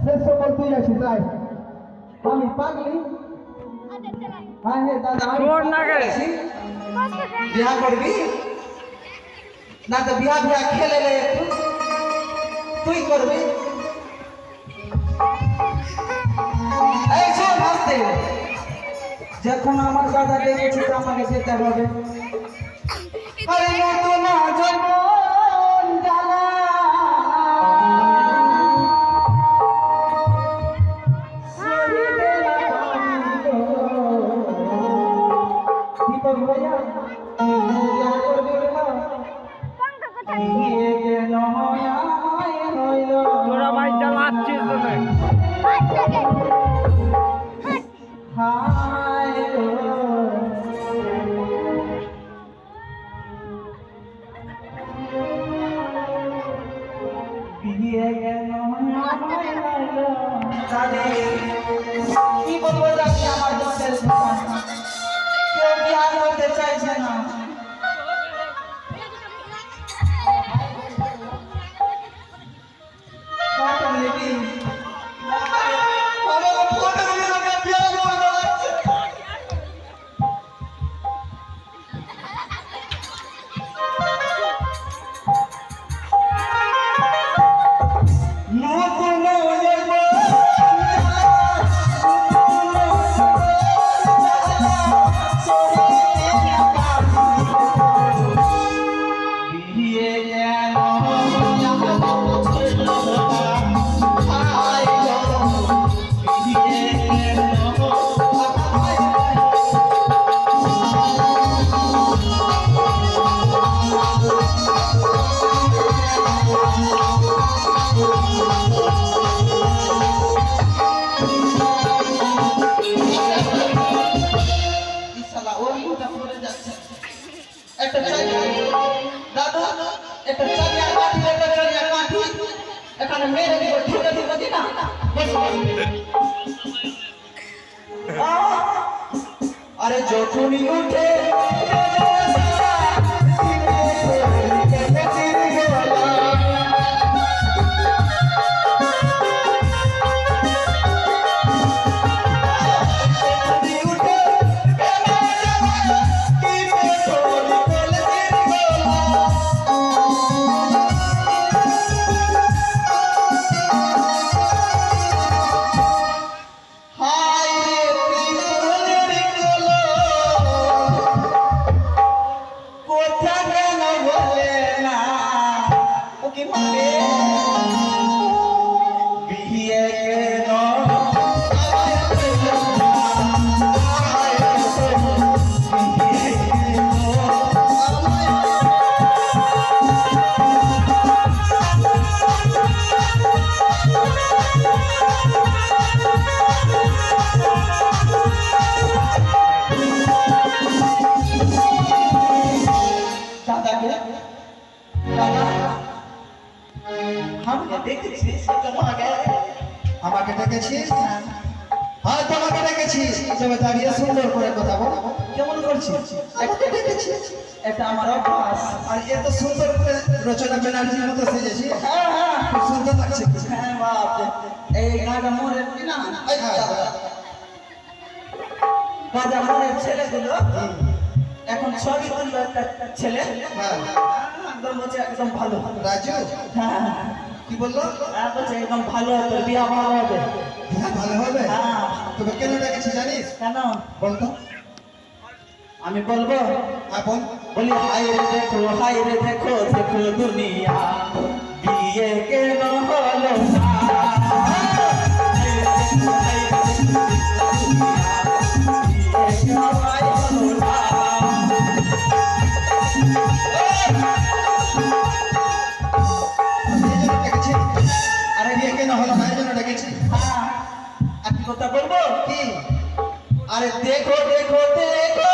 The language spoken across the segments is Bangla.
শেষ সকল তুই আছিস তাই আমি পাগলি হ্যাঁ হে দাদা বিয়া করবি না তো বিয়া বিয়া খেলে লে তুই করবি এই শোন হাসতে যখন আমার দাদা ডেকেছে তো আমাকে যেতে হবে আরে নতুন জীবন জ্বালা দীপক ভাইয়া বিয়া করবি না তোরা ভাই চালাচ্ছিস তো নাই কি বলবো জানি আমার দোষের কেউ বিয়া করতে চাইছে না अरे जोखुनी उठे আমাকে ডেকেছিস হ্যাঁ তোমাকে ডেকেছিস তবে দাঁড়িয়ে সুন্দর করে কথা বল কেমন করছিস আমাকে ডেকেছিস এটা আমার অভ্যাস আর এত সুন্দর করে রচনা ব্যানার্জির মতো সেজেছি হ্যাঁ হ্যাঁ খুব সুন্দর লাগছে হ্যাঁ বাপ এই গাটা মরে না গাজা মনের ছেলেগুলো এখন ছবি তুললো একটা ছেলে একদম বলছে একদম ভালো রাজু হ্যাঁ কি বললো বলছে একদম ভালো হবে বিয়া ভালো হবে ভালো হবে হ্যাঁ তবে কেন ডেকেছি জানিস কেন বলতো আমি বলবো হ্যাঁ বল বলি হাই রে দেখো দেখো দুনিয়া বিয়ে কেন হলো আরে বিয়ে কেন হলো না জন্য ডেকেছি হ্যাঁ আপনি কথা বলবো কি আরে দেখো দেখো দেখো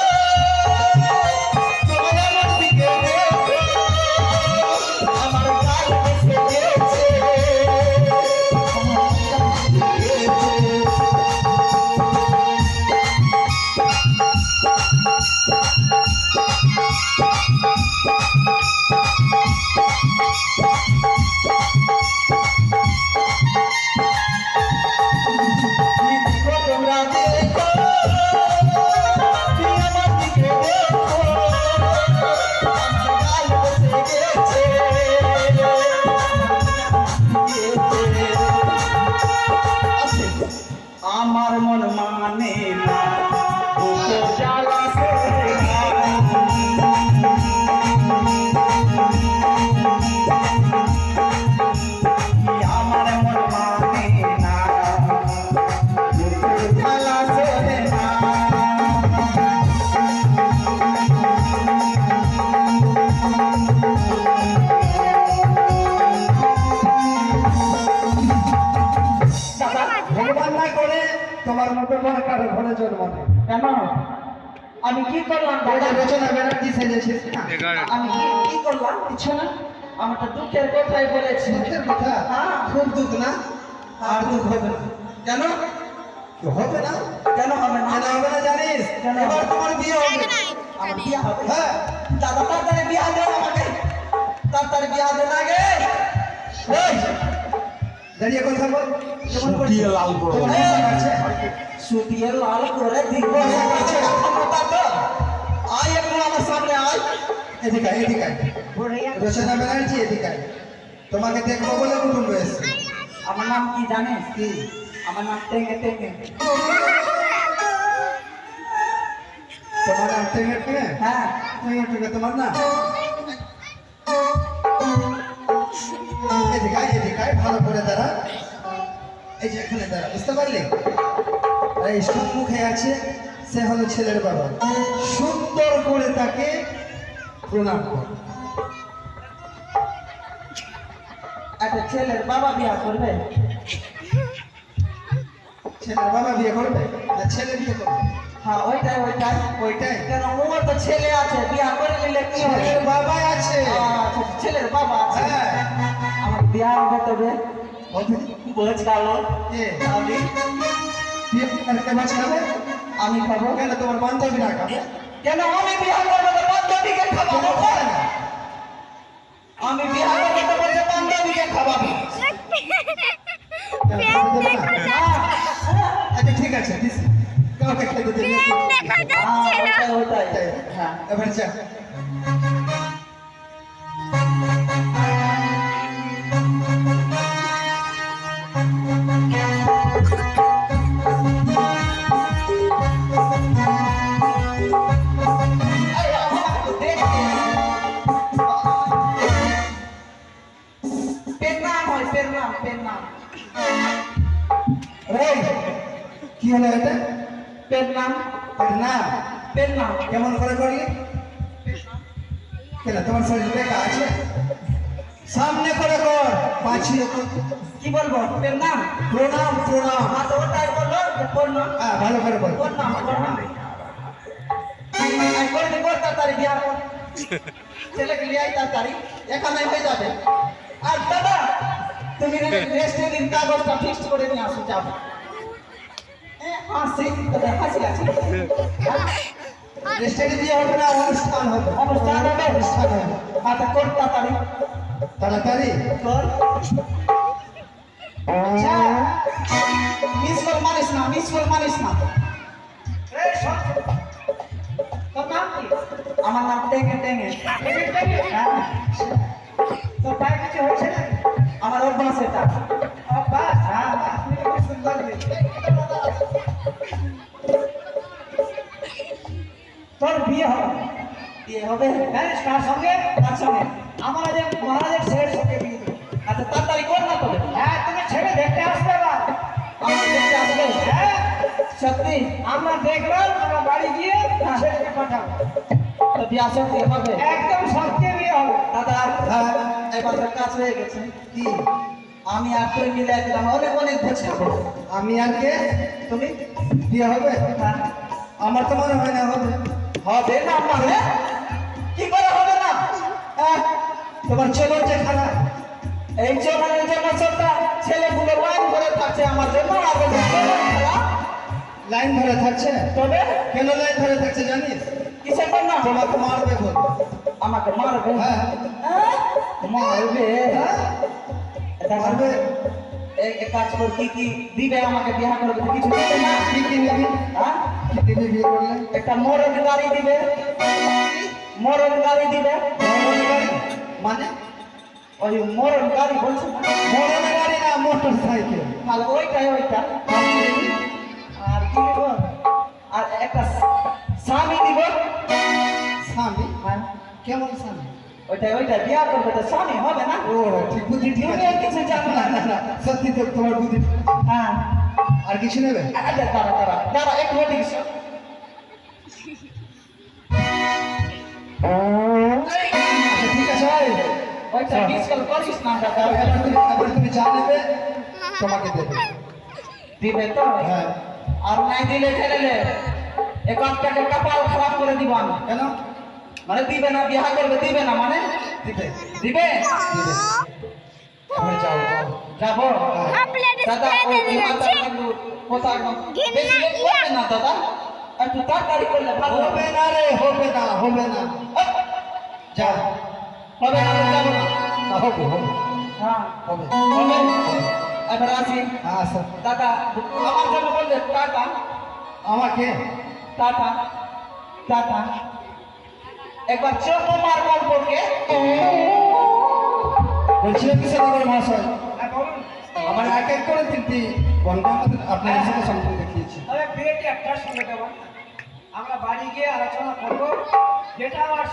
তোমার মতো মনে কারো ঘরে জন্ম নেই। কেন আমি কি করলাম ওই যে দাদা? রচনা ব্যানার্জি সেজেছিস না? আমি কি করলাম? কিছু না, আমার তো দুঃখের কথাই বলেছি। দুঃখের কথা? হ্যাঁ। খুব দুঃখ না? আর দুঃখ হবে না। কেন কি হবে না? কেন হবে না? কেন হবে না জানিস? কেন? এবার তোমার বিয়ে হবে। আমার বিয়ে হবে? হ্যাঁ। দাদা তাড়াতাড়ি বিয়ে দেন আমাকে, তাড়াতাড়ি বিয়ে দেন আগে। এই, দাঁড়িয়ে কথা বল। কেমন করছিস? সুটিয়ে লাল করো। তোমার হিসাব আছে? সুটিয়ে লাল করে দিব ক্ষমতা তো। আয় একটু আমার সামনে আয়। এদিকে আয়, এদিকে আয়। রচনা ব্যানার্জি এদিকে আয়। তোমাকে দেখবো বলে কুটুম্ব এসছে। আমার নাম কি জানিস? কি? আমার নাম টেঙ্গে টেঙ্গে। তোমার নাম টেঙ্গে টেঙ্গে? হ্যাঁ। টেঙ্গে টেঙ্গে তোমার না? এদিকে আয়, এদিকে আয়, ভালো করে দাঁড়া। এই যে এখানে দাঁড়া, বুঝতে পারলি? আর এই সম্মুখে আছে, সে হলো ছেলের বাবা। সুন্দর করে তাকে প্রণাম কর। একটা ছেলের বাবা বিয়ে করবে? ছেলের বাবা বিয়ে করবে না ছেলে বিয়ে করবে? হ্যাঁ ওইটাই ওইটাই। ওইটাই। কেন ওর তো ছেলে আছে, বিয়ে করে নিলে কি হবে? ছেলের বাবা আছে। আচ্ছা, ছেলের বাবা আছে। হ্যাঁ। আমার বিয়ে হবে তবে হবে? বোঝ গেল। কে? আমি বিয়ে আর কে বাঁচাবে? আমি খাবো। কেন তোমার বান্ধবীরা খাবে? কেন আমি বিয়ে করবো তো বান্ধবীকে খাওয়াবো? আমি বিয়ে করবো তো বলছে বান্ধবীকে খাওয়াবো। কেন খাবে দেবে না? আচ্ছা ঠিক আছে, দিস। কাউকে খেতে দেবে না। ওইটাই ওইটাই। হ্যাঁ। এবার যা। এই, আমাকে দেখতে। পেন নাম হয়, পেন নাম, পেন নাম। এই, কি হলো এটা? পেন নাম, না, পেন নাম। কেমন করে করলি? কেন তোমার শরীর বেকা আছে? সামনে করে কর, পাছিয়ে কর। কি বলবো? পেন নাম। প্রণাম প্রণাম। আমার তো ওটাই বললো যে পেন নাম। হ্যাঁ ভালো করে বল। পেন নাম, পেন নাম। এই করে দিবো তাড়াতাড়ি বিয়ে কর। ছেলেকে নিয়ে আয় তাড়াতাড়ি, এখানে হয়ে যাবে। আর দাদা তুমি রেস্টের দিন কাগজটা ফিক্সড করে নিয়ে আসো, যাও। হাসি তোদের হাসি আছে। রেস্টেডি দিয়ে হবে না, অনুষ্ঠান হবে। অনুষ্ঠান হবে? অনুষ্ঠান হবে। আচ্ছা কর তাড়াতাড়ি তাড়াতাড়ি কর। মিস কল মানিস না, মিস কল মানিস না। তোর নাম কি? আমার নাম টেঙ্গে টেঙ্গে। হ্যাঁ। তোর পায়ে কিছু হয়েছে না? আমার অভ্যাস এটা। অভ্যাস? হ্যাঁ। আপনি খুব সুন্দর মেয়ে। তোর বিয়ে হবে? বিয়ে হবে? হ্যাঁ, কার সঙ্গে? কার সঙ্গে? আমাদের মহারাজের ছেলের সঙ্গে বিয়ে দেবো। আচ্ছা তাড়াতাড়ি কর না তবে। হ্যাঁ, তুমি ছেলে দেখতে আসবে আবার। আমার দেখতে আসবে? হ্যাঁ। সত্যি? আমরা দেখলাম, আমরা বাড়ি গিয়ে ছেলেকে পাঠাবো। তো বিয়ে সত্যি হবে? একদম সত্যি বিয়ে হবে। দাদা, হ্যাঁ। এবার তো কাজ হয়ে গেছে। কি? আমি আর তুই মিলে একদম অনেক অনেক ভোজ খাবো। আমি আর কে? তুমি? বিয়ে হবে? হ্যাঁ। আমার তো মনে হয় না হবে। হবে না মানে? কি করে হবে না? তোমার চলো যে খারাপ। এই জনের জন্য সবটা ছেলেগুলো লাইন করে থাকছে আমার জন্য, আর ওদের জন্য খারাপ। লাইন ধরে থাকছে? তবে কেন লাইন ধরে থাকছে জানিস? কিসের জন্য? তোমাকে মারবে বল। আমাকে মারবে? হ্যাঁ। মারবে? হ্যাঁ? এটা মারবে। এক কাজ কর, কি কি দিবে আমাকে বিয়ে করবে? কিছু দিবে না? কি কি নিবি? হ্যাঁ? কি দিবি বিয়ে করলে? একটা মরণ গাড়ি দিবে, মরণ গাড়ি দিবে। মরণ গাড়ি? মানে? ওই মরণ গাড়ি বলছে না? মরণ গাড়ি না, মোটর সাইকেল। তাহলে ওইটাই ওইটা। আর কি দিবি? আর কি দিব? আর একটা স্বামী দিব। স্বামী? হ্যাঁ, কেমন স্বামী? ওইটাই ওইটা বিয়া করবে তো স্বামী হবে না? ও ঠিক বুদ্ধি, ঠিক তুমি আছে। আর কিছু জানো না। না, না, সত্যি তো তোমার বুদ্ধি। হ্যাঁ। আর কিছু নেবে? আচ্ছা দাঁড়া দাঁড়া দাঁড়া একটু ওদিকে এসো। আচ্ছা ঠিক আছে ভাই। ওইটা মিস কল করিস না দাদা। এবার তুমি যা নেবে তোমাকে দেবে। দিবে তো? হ্যাঁ। আর নাই দিলে ছেলে একান্তটাকে কপাল খারাপ করে দিব আমি। কেন? মানে দিবে না, বিবাহ করবে দিবে না মানে দিবে দিবে। দিবে। এখন যাও যাও। যাবো দাদা, ওই মাথার কিন্তু কথা একদম বেশি লেট করবে না দাদা, একটু তাড়াতাড়ি করলে ভালো হবে। হবে না রে, হবে না, হবে না। যা, হবে না তো যাবো না। না, হবে হবে হ্যাঁ হবে। হবে। এবার আসি হ্যাঁ স্যার। দাদা, আমার জন্য বললে টাটা আমাকে টাটা টাটা। একবার চোখ মার গল্পকে বলছিলাম কি সদাগর মহাশয়, আমার এক এক করে তিনটি গল্প আমাদের আপনার সাথে সম্পর্ক দেখিয়েছি। তবে বিয়েটি একটা সঙ্গে দেবো, আমরা বাড়ি গিয়ে আলোচনা করবো, যেটা আমার